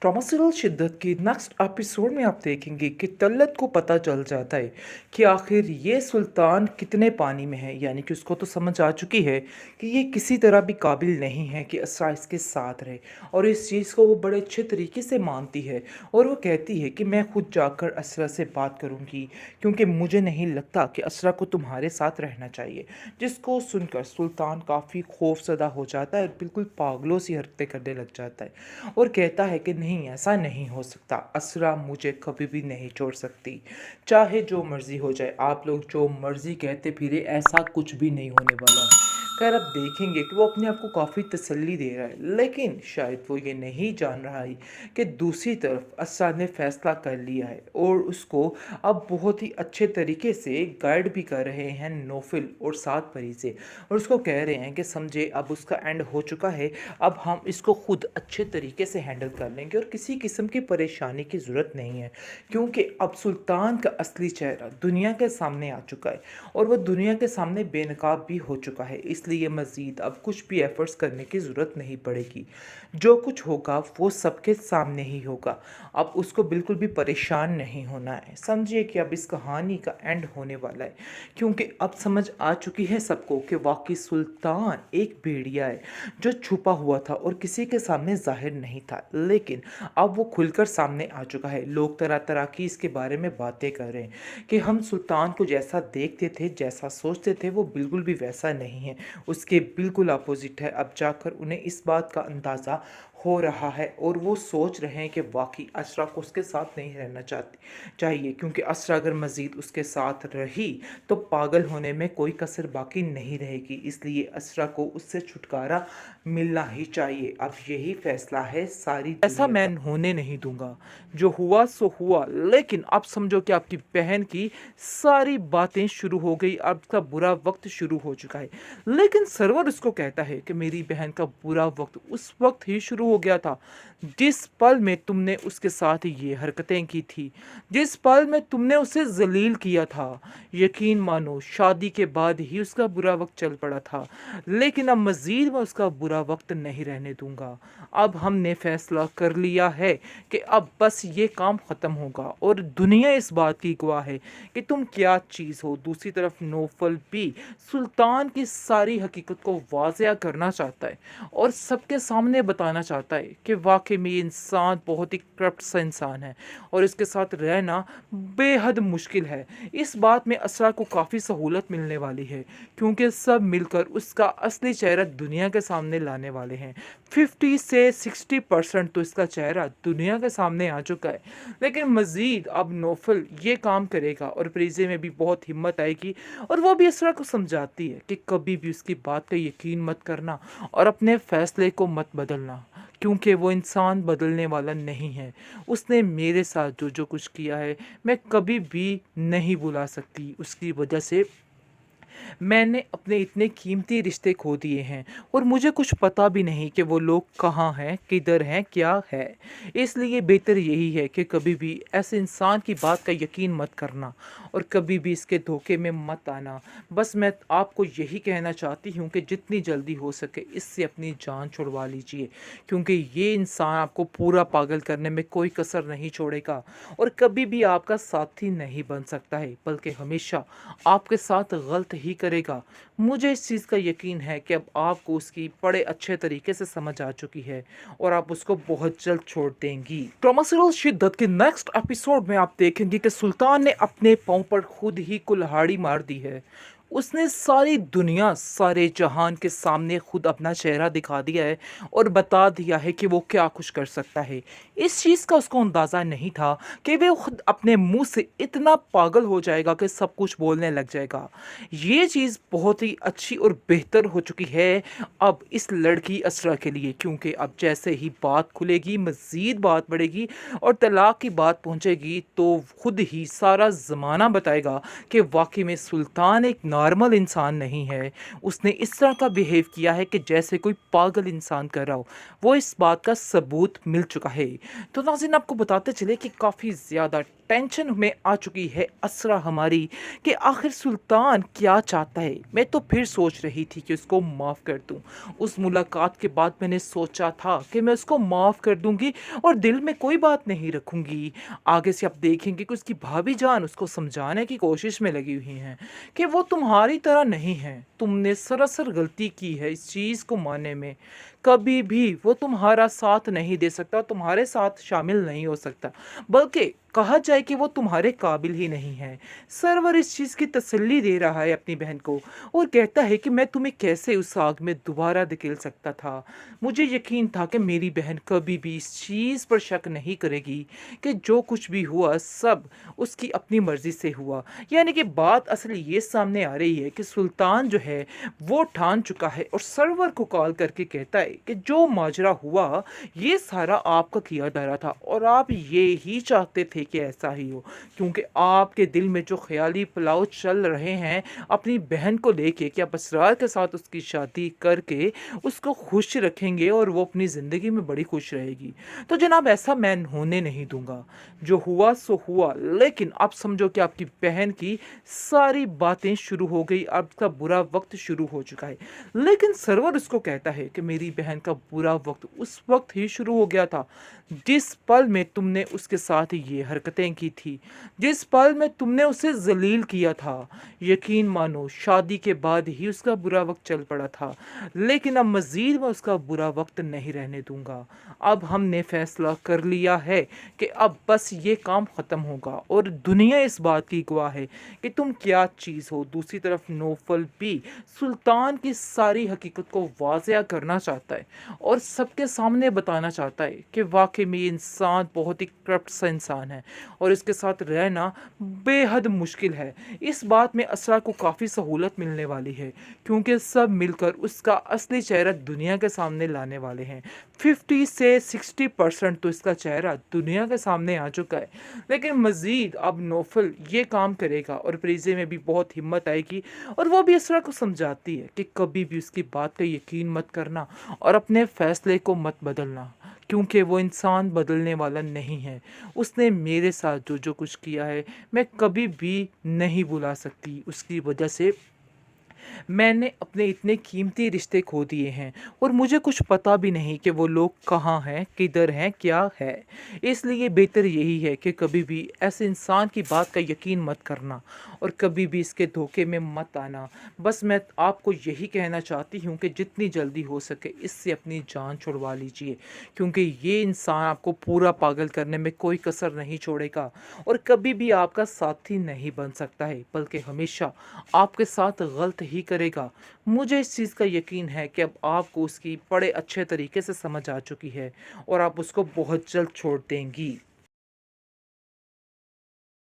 Drama serial शिद्दत की next episode में आप देखेंगे कि तल्लत को पता चल जाता है कि आखिर ये सुल्तान कितने पानी में है। यानी कि उसको तो समझ आ चुकी है कि ये किसी तरह भी काबिल नहीं है कि असरा इसके साथ रहे, और इस चीज़ को वो बड़े अच्छे तरीके से मानती है। और वो कहती है कि मैं खुद जाकर असरा से बात करूँगी, क्योंकि मुझे नहीं लगता कि असरा को तुम्हारे साथ रहना चाहिए। जिसको सुनकर सुल्तान काफ़ी खौफजदा हो जाता है और बिल्कुल पागलों सी हरकतें करने लग जाता है, और कहता है कि नहीं, ऐसा नहीं हो सकता, असरा मुझे कभी भी नहीं छोड़ सकती, चाहे जो मर्ज़ी हो जाए, आप लोग जो मर्ज़ी कहते फिरे, ऐसा कुछ भी नहीं होने वाला। खैर, अब देखेंगे कि वो अपने आप को काफ़ी तसल्ली दे रहा है, लेकिन शायद वो ये नहीं जान रहा है कि दूसरी तरफ असरा ने फ़ैसला कर लिया है और उसको अब बहुत ही अच्छे तरीके से गाइड भी कर रहे हैं नौफिल और सात परी से, और उसको कह रहे हैं कि समझे, अब उसका एंड हो चुका है, अब हम इसको खुद अच्छे तरीके से हैंडल कर लेंगे और किसी किस्म की परेशानी की ज़रूरत नहीं है, क्योंकि अब सुल्तान का असली चेहरा दुनिया के सामने आ चुका है और वह दुनिया के सामने बेनकाब भी हो चुका है। इसलिए मज़ीद अब कुछ भी एफ़र्ट्स करने की ज़रूरत नहीं पड़ेगी। जो कुछ होगा वो सबके सामने ही होगा। अब उसको बिल्कुल भी परेशान नहीं होना है। समझिए कि अब इस कहानी का एंड होने वाला है, क्योंकि अब समझ आ चुकी है सबको कि वाकई सुल्तान एक भेड़िया है जो छुपा हुआ था और किसी के सामने जाहिर नहीं था, लेकिन अब वो खुलकर सामने आ चुका है। लोग तरह तरह की इसके बारे में बातें कर रहे हैं कि हम सुल्तान को जैसा देखते थे, जैसा सोचते थे, वो बिल्कुल भी वैसा नहीं है, उसके बिल्कुल अपोजिट है। अब जाकर उन्हें इस बात का अंदाज़ा हो रहा है और वो सोच रहे हैं कि वाकई असरा को उसके साथ नहीं रहना चाहती चाहिए, क्योंकि असरा अगर मज़ीद उसके साथ रही तो पागल होने में कोई कसर बाकी नहीं रहेगी। इसलिए असरा को उससे छुटकारा मिलना ही चाहिए। अब यही फैसला है सारी ऐसा दुनिया मैं होने नहीं दूंगा। जो हुआ सो हुआ, लेकिन आप समझो कि आपकी बहन की सारी बातें शुरू हो गई, अब उसका बुरा वक्त शुरू हो चुका है। लेकिन सरवर उसको कहता है कि मेरी बहन का बुरा वक्त उस वक्त ही शुरू हो गया था जिस पल में तुमने उसके साथ ये हरकतें की थी, जिस पल में तुमने उसे जलील किया था। यकीन मानो, शादी के बाद ही उसका बुरा वक्त चल पड़ा था, लेकिन अब मज़ीद मैं उसका बुरा वक्त नहीं रहने दूंगा। अब हमने फैसला कर लिया है कि अब बस ये काम ख़त्म होगा, और दुनिया इस बात की गवाह है कि तुम क्या चीज़ हो। दूसरी तरफ नौफल भी सुल्तान की सारी हकीकत को वाज़िया करना चाहता है और सबके सामने बताना चाहता है कि वाकई में ये इंसान बहुत ही करप्ट सा इंसान है और इसके साथ रहना बेहद मुश्किल है। इस बात में असरा को काफ़ी सहूलत मिलने वाली है, क्योंकि सब मिलकर उसका असली चेहरा दुनिया के सामने लाने वाले हैं। 50 से 60% तो इसका चेहरा दुनिया के सामने आ चुका है, लेकिन मज़ीद अब नौफल ये काम करेगा और प्रीजे में भी बहुत हिम्मत आएगी, और वो भी असरा को समझाती है कि कभी भी उसकी बात का यकीन मत करना और अपने फ़ैसले को मत बदलना, क्योंकि वो इंसान बदलने वाला नहीं है। उसने मेरे साथ जो जो कुछ किया है मैं कभी भी नहीं भुला सकती। उसकी वजह से मैंने अपने इतने कीमती रिश्ते खो दिए हैं, और मुझे कुछ पता भी नहीं कि वो लोग कहाँ हैं, किधर हैं, क्या है। इसलिए बेहतर यही है कि कभी भी ऐसे इंसान की बात का यकीन मत करना और कभी भी इसके धोखे में मत आना। बस मैं आपको यही कहना चाहती हूँ कि जितनी जल्दी हो सके इससे अपनी जान छुड़वा लीजिए, क्योंकि ये इंसान आपको पूरा पागल करने में कोई कसर नहीं छोड़ेगा और कभी भी आपका साथी नहीं बन सकता है, बल्कि हमेशा आपके साथ गलत ही करेगा। मुझे इस चीज़ का यकीन है कि अब आपको उसकी बड़े अच्छे तरीके से समझ आ चुकी है और आप उसको बहुत जल्द छोड़ देंगी। ड्रामा सीरियल शिद्दत के नेक्स्ट एपिसोड में आप देखेंगे कि सुल्तान ने अपने पाँव पर खुद ही कुल्हाड़ी मार दी है। उसने सारी दुनिया, सारे जहान के सामने खुद अपना चेहरा दिखा दिया है और बता दिया है कि वो क्या कुछ कर सकता है। इस चीज़ का उसको अंदाज़ा नहीं था कि वो खुद अपने मुंह से इतना पागल हो जाएगा कि सब कुछ बोलने लग जाएगा। ये चीज़ बहुत ही अच्छी और बेहतर हो चुकी है अब इस लड़की असरा के लिए, क्योंकि अब जैसे ही बात खुलेगी, मज़ीद बात बढ़ेगी और तलाक की बात पहुंचेगी, तो खुद ही सारा ज़माना बताएगा कि वाकई में सुल्तान एक नॉर्मल इंसान नहीं है। उसने इस तरह का बिहेव किया है कि जैसे कोई पागल इंसान कर रहा हो। वो इस बात का सबूत मिल चुका है। तो नाज़रीन, आपको बताते चले कि काफ़ी ज़्यादा टेंशन में आ चुकी है असरा हमारी कि आखिर सुल्तान क्या चाहता है। मैं तो फिर सोच रही थी कि उसको माफ़ कर दूं। उस मुलाकात के बाद मैंने सोचा था कि मैं उसको माफ़ कर दूंगी और दिल में कोई बात नहीं रखूंगी। आगे से आप देखेंगे कि उसकी भाभी जान उसको समझाने की कोशिश में लगी हुई हैं कि वो तुम्हारी तरह नहीं है। तुमने सरासर गलती की है इस चीज़ को मानने में। कभी भी वो तुम्हारा साथ नहीं दे सकता, तुम्हारे साथ शामिल नहीं हो सकता, बल्कि कहा जाए कि वो तुम्हारे काबिल ही नहीं है। सरवर इस चीज़ की तसल्ली दे रहा है अपनी बहन को और कहता है कि मैं तुम्हें कैसे उस आग में दोबारा धकेल सकता था। मुझे यकीन था कि मेरी बहन कभी भी इस चीज़ पर शक नहीं करेगी कि जो कुछ भी हुआ सब उसकी अपनी मर्ज़ी से हुआ। यानी कि बात असल ये सामने आ रही है कि सुल्तान जो है वो ठान चुका है और सरवर को कॉल करके कहता है कि जो माजरा हुआ ये सारा आपका किया धरा था और आप ये ही चाहते थे कि ऐसा ही हो, क्योंकि आपके दिल में जो ख्याली पुलाव चल रहे हैं अपनी बहन को लेके कि आप असरार के साथ उसकी शादी करके उसको खुश रखेंगे और वो अपनी ज़िंदगी में बड़ी खुश रहेगी। तो जनाब, ऐसा मैं होने नहीं दूंगा। जो हुआ सो हुआ, लेकिन आप समझो कि आपकी बहन की सारी बातें शुरू हो गई, अब का बुरा वक्त शुरू हो चुका है। लेकिन सरवर उसको कहता है कि मेरी बहन का बुरा वक्त उस वक्त ही शुरू हो गया था जिस पल में तुमने उसके साथ ये हरकतें की थी, जिस पल में तुमने उसे जलील किया था। यकीन मानो शादी के बाद ही उसका बुरा वक्त चल पड़ा था, लेकिन अब मज़ीद मैं उसका बुरा वक्त नहीं रहने दूंगा। अब हमने फैसला कर लिया है कि अब बस ये काम ख़त्म होगा और दुनिया इस बात की गवाह है कि तुम क्या चीज़ हो। दूसरी तरफ नौफल भी सुल्तान की सारी हकीकत को वाज़िया करना चाहता है और सबके सामने बताना चाहता है कि वाकई में ये इंसान बहुत ही करप्ट सा इंसान है और इसके साथ रहना बेहद मुश्किल है। इस बात में असरा को काफ़ी सहूलत मिलने वाली है क्योंकि सब मिलकर उसका असली चेहरा दुनिया के सामने लाने वाले हैं। 50 से 60% तो इसका चेहरा दुनिया के सामने आ चुका है, लेकिन मज़ीद अब नौफल ये काम करेगा और प्रीजे में भी बहुत हिम्मत आएगी और वो भी असरा को समझाती है कि कभी भी उसकी बात का यकीन मत करना और अपने फ़ैसले को मत बदलना, क्योंकि वो इंसान बदलने वाला नहीं है। उसने मेरे साथ जो जो कुछ किया है मैं कभी भी नहीं भुला सकती। उसकी वजह से मैंने अपने इतने कीमती रिश्ते खो दिए हैं और मुझे कुछ पता भी नहीं कि वो लोग कहाँ हैं, किधर हैं, क्या है। इसलिए बेहतर यही है कि कभी भी ऐसे इंसान की बात का यकीन मत करना और कभी भी इसके धोखे में मत आना। बस मैं आपको यही कहना चाहती हूँ कि जितनी जल्दी हो सके इससे अपनी जान छुड़वा लीजिए, क्योंकि ये इंसान आपको पूरा पागल करने में कोई कसर नहीं छोड़ेगा और कभी भी आपका साथी नहीं बन सकता है, बल्कि हमेशा आपके साथ गलत ही करेगा। मुझे इस चीज़ का यकीन है कि अब आपको उसकी बड़े अच्छे तरीके से समझ आ चुकी है और आप उसको बहुत जल्द छोड़ देंगी।